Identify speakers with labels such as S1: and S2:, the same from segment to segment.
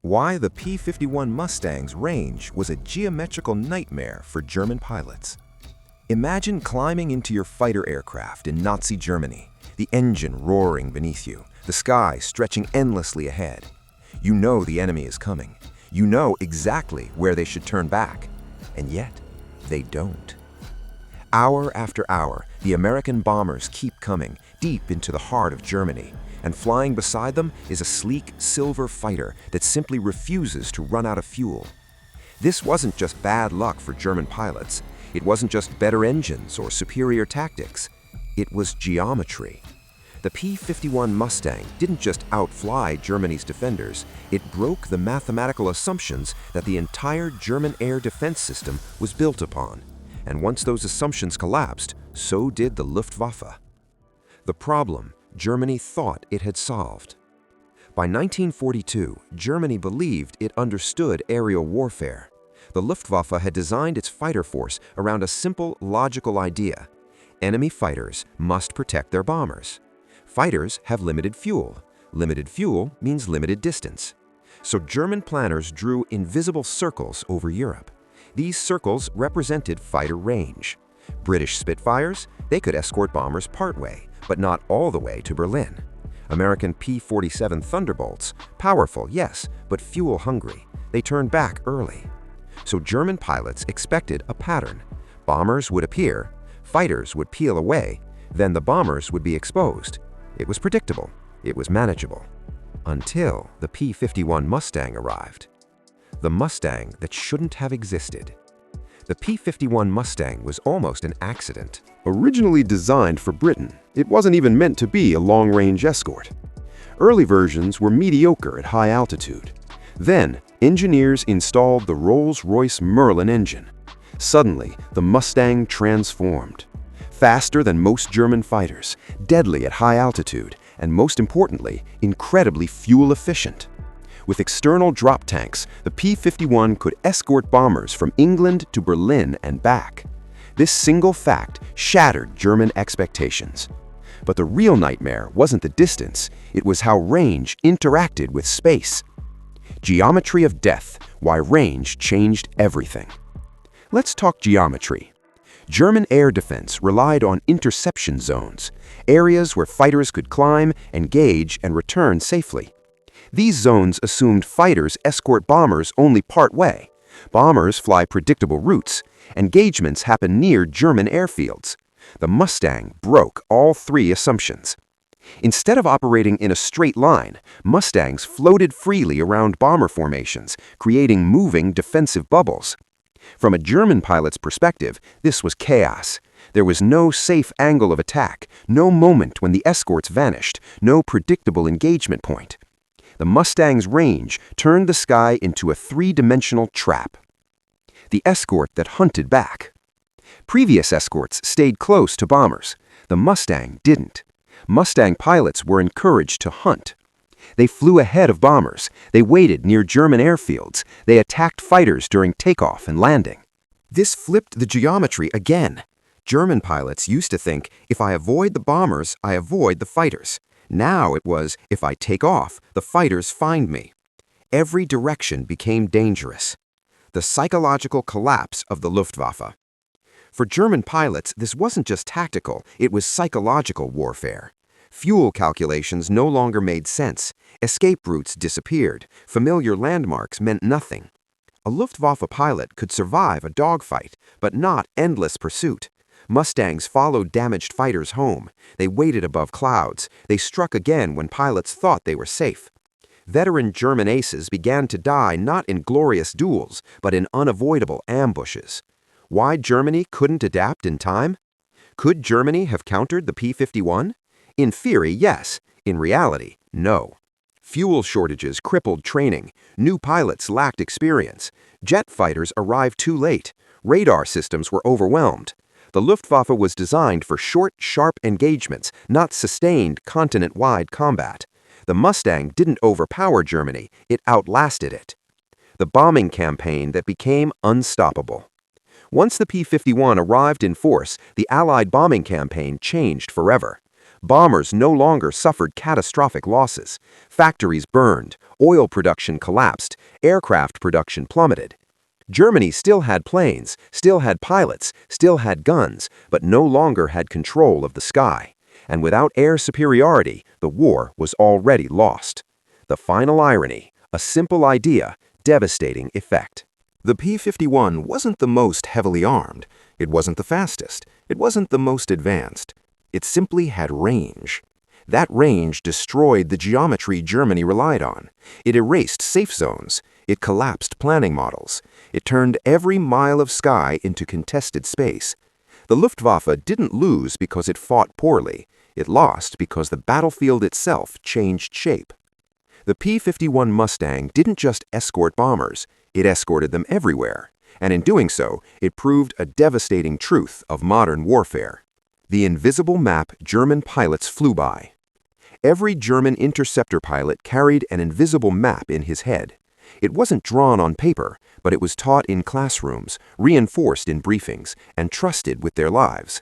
S1: Why the P-51 Mustang's range was a geometrical nightmare for German pilots. Imagine climbing into your fighter aircraft in Nazi Germany, the engine roaring beneath you, the sky stretching endlessly ahead. You know the enemy is coming. You know exactly where they should turn back. And yet, they don't. Hour after hour, the American bombers keep coming deep into the heart of Germany, and flying beside them is a sleek silver fighter that simply refuses to run out of fuel. This wasn't just bad luck for German pilots. It wasn't just better engines or superior tactics. It was geometry. The P-51 Mustang didn't just outfly Germany's defenders, it broke the mathematical assumptions that the entire German air defense system was built upon. And once those assumptions collapsed, so did the Luftwaffe. The problem Germany thought it had solved. By 1942, Germany believed it understood aerial warfare. The Luftwaffe had designed its fighter force around a simple, logical idea. Enemy fighters must protect their bombers. Fighters have limited fuel. Limited fuel means limited distance. So German planners drew invisible circles over Europe. These circles represented fighter range. British Spitfires, they could escort bombers partway, but not all the way to Berlin. American P-47 Thunderbolts, powerful, yes, but fuel-hungry. They turned back early. So German pilots expected a pattern. Bombers would appear, fighters would peel away, then the bombers would be exposed. It was predictable. It was manageable. Until the P-51 Mustang arrived. The Mustang that shouldn't have existed. The P-51 Mustang was almost an accident.
S2: Originally designed for Britain, it wasn't even meant to be a long-range escort. Early versions were mediocre at high altitude. Then, engineers installed the Rolls-Royce Merlin engine. Suddenly, the Mustang transformed. Faster than most German fighters, deadly at high altitude, and most importantly, incredibly fuel-efficient. With external drop tanks, the P-51 could escort bombers from England to Berlin and back. This single fact shattered German expectations. But the real nightmare wasn't the distance, it was how range interacted with space. Geometry of death, why range changed everything. Let's talk geometry. German air defense relied on interception zones, areas where fighters could climb, engage, and return safely. These zones assumed fighters escort bombers only part way. Bombers fly predictable routes. Engagements happen near German airfields. The Mustang broke all three assumptions. Instead of operating in a straight line, Mustangs floated freely around bomber formations, creating moving defensive bubbles. From a German pilot's perspective, this was chaos. There was no safe angle of attack, no moment when the escorts vanished, no predictable engagement point. The Mustang's range turned the sky into a three-dimensional trap. The escort that hunted back. Previous escorts stayed close to bombers. The Mustang didn't. Mustang pilots were encouraged to hunt. They flew ahead of bombers. They waited near German airfields. They attacked fighters during takeoff and landing. This flipped the geometry again. German pilots used to think, if I avoid the bombers, I avoid the fighters. Now it was, if I take off, the fighters find me. Every direction became dangerous. The psychological collapse of the Luftwaffe. For German pilots, this wasn't just tactical, it was psychological warfare. Fuel calculations no longer made sense. Escape routes disappeared. Familiar landmarks meant nothing. A Luftwaffe pilot could survive a dogfight, but not endless pursuit. Mustangs followed damaged fighters home. They waited above clouds. They struck again when pilots thought they were safe. Veteran German aces began to die not in glorious duels, but in unavoidable ambushes. Why Germany couldn't adapt in time? Could Germany have countered the P-51? In theory, yes. In reality, no. Fuel shortages crippled training. New pilots lacked experience. Jet fighters arrived too late. Radar systems were overwhelmed. The Luftwaffe was designed for short, sharp engagements, not sustained, continent-wide combat. The Mustang didn't overpower Germany, it outlasted it. The bombing campaign that became unstoppable. Once the P-51 arrived in force, the Allied bombing campaign changed forever. Bombers no longer suffered catastrophic losses. Factories burned, oil production collapsed, aircraft production plummeted. Germany still had planes, still had pilots, still had guns, but no longer had control of the sky. And without air superiority, the war was already lost. The final irony, a simple idea, devastating effect. The P-51 wasn't the most heavily armed. It wasn't the fastest. It wasn't the most advanced. It simply had range. That range destroyed the geometry Germany relied on. It erased safe zones. It collapsed planning models. It turned every mile of sky into contested space. The Luftwaffe didn't lose because it fought poorly. It lost because the battlefield itself changed shape. The P-51 Mustang didn't just escort bombers. It escorted them everywhere. And in doing so, it proved a devastating truth of modern warfare. The invisible map German pilots flew by. Every German interceptor pilot carried an invisible map in his head. It wasn't drawn on paper, but it was taught in classrooms, reinforced in briefings, and trusted with their lives.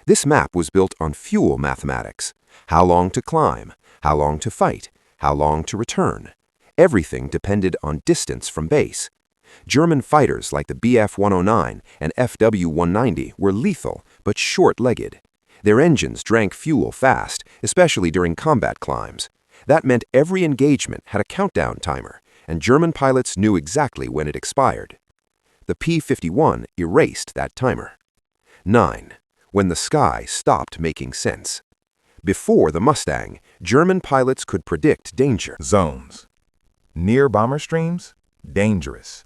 S2: This map was built on fuel mathematics. How long to climb, how long to fight, how long to return. Everything depended on distance from base. German fighters like the Bf-109 and Fw-190 were lethal but short-legged. Their engines drank fuel fast, especially during combat climbs. That meant every engagement had a countdown timer, and German pilots knew exactly when it expired. The P-51 erased that timer. 9. When the sky stopped making sense. Before the Mustang, German pilots could predict danger
S3: zones. Near bomber streams, dangerous.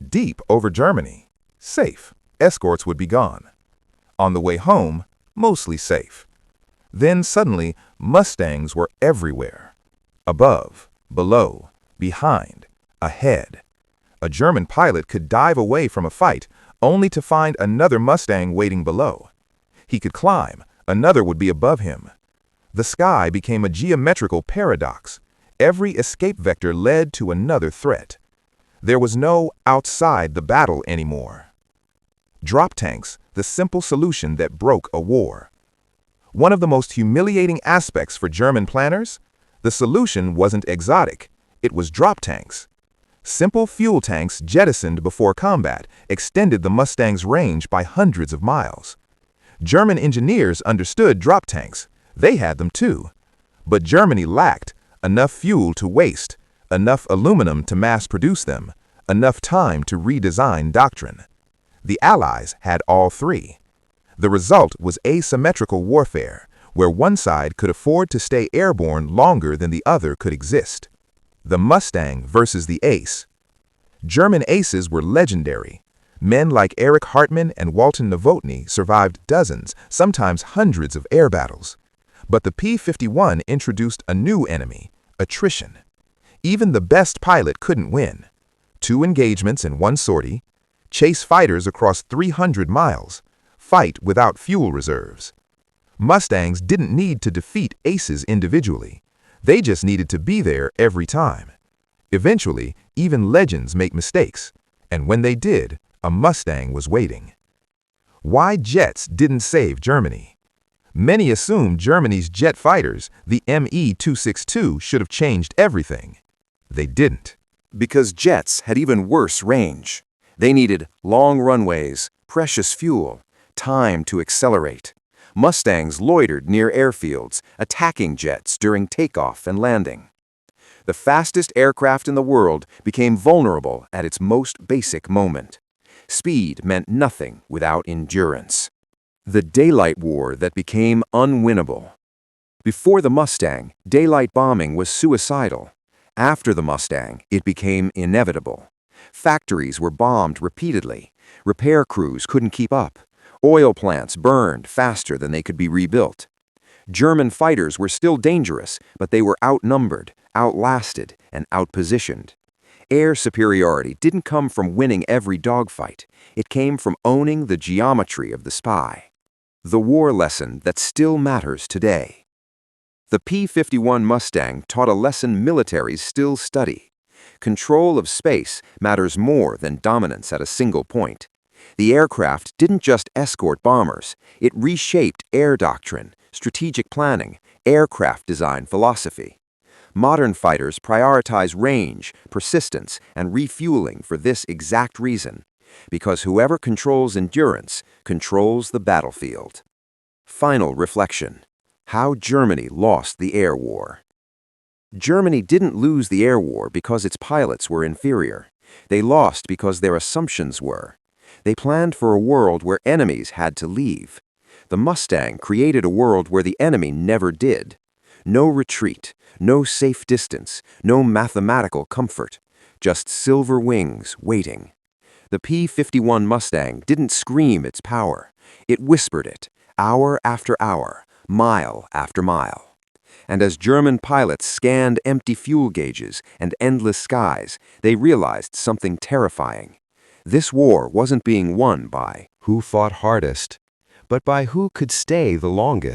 S3: Deep over Germany, safe. Escorts would be gone. On the way home, mostly safe. Then suddenly, Mustangs were everywhere. Above, below, behind, ahead. A German pilot could dive away from a fight only to find another Mustang waiting below. He could climb, another would be above him. The sky became a geometrical paradox. Every escape vector led to another threat. There was no outside the battle anymore. Drop tanks, the simple solution that broke a war. One of the most humiliating aspects for German planners? The solution wasn't exotic. It was drop tanks. Simple fuel tanks jettisoned before combat extended the Mustang's range by hundreds of miles. German engineers understood drop tanks. They had them too. But Germany lacked enough fuel to waste, enough aluminum to mass produce them, enough time to redesign doctrine. The Allies had all three. The result was asymmetrical warfare, where one side could afford to stay airborne longer than the other could exist. The Mustang versus the Ace. German aces were legendary. Men like Erich Hartmann and Walton Novotny survived dozens, sometimes hundreds of air battles. But the P-51 introduced a new enemy, attrition. Even the best pilot couldn't win. 2 engagements in one sortie, chase fighters across 300 miles, fight without fuel reserves. Mustangs didn't need to defeat aces individually. They just needed to be there every time. Eventually, even legends make mistakes, and when they did, a Mustang was waiting. Why jets didn't save Germany? Many assumed Germany's jet fighters, the Me-262, should have changed everything. They didn't.
S1: Because jets had even worse range. They needed long runways, precious fuel, time to accelerate. Mustangs loitered near airfields, attacking jets during takeoff and landing. The fastest aircraft in the world became vulnerable at its most basic moment. Speed meant nothing without endurance. The daylight war that became unwinnable. Before the Mustang, daylight bombing was suicidal. After the Mustang, it became inevitable. Factories were bombed repeatedly. Repair crews couldn't keep up. Oil plants burned faster than they could be rebuilt. German fighters were still dangerous, but they were outnumbered, outlasted, and outpositioned. Air superiority didn't come from winning every dogfight. It came from owning the geometry of the spy. The war lesson that still matters today. The P-51 Mustang taught a lesson militaries still study. Control of space matters more than dominance at a single point. The aircraft didn't just escort bombers, it reshaped air doctrine, strategic planning, aircraft design philosophy. Modern fighters prioritize range, persistence, and refueling for this exact reason, because whoever controls endurance controls the battlefield. Final reflection: how Germany lost the air war. Germany didn't lose the air war because its pilots were inferior. They lost because their assumptions were. They planned for a world where enemies had to leave. The Mustang created a world where the enemy never did. No retreat, no safe distance, no mathematical comfort, just silver wings waiting. The P-51 Mustang didn't scream its power. It whispered it, hour after hour, mile after mile. And as German pilots scanned empty fuel gauges and endless skies, they realized something terrifying. This war wasn't being won by who fought hardest, but by who could stay the longest.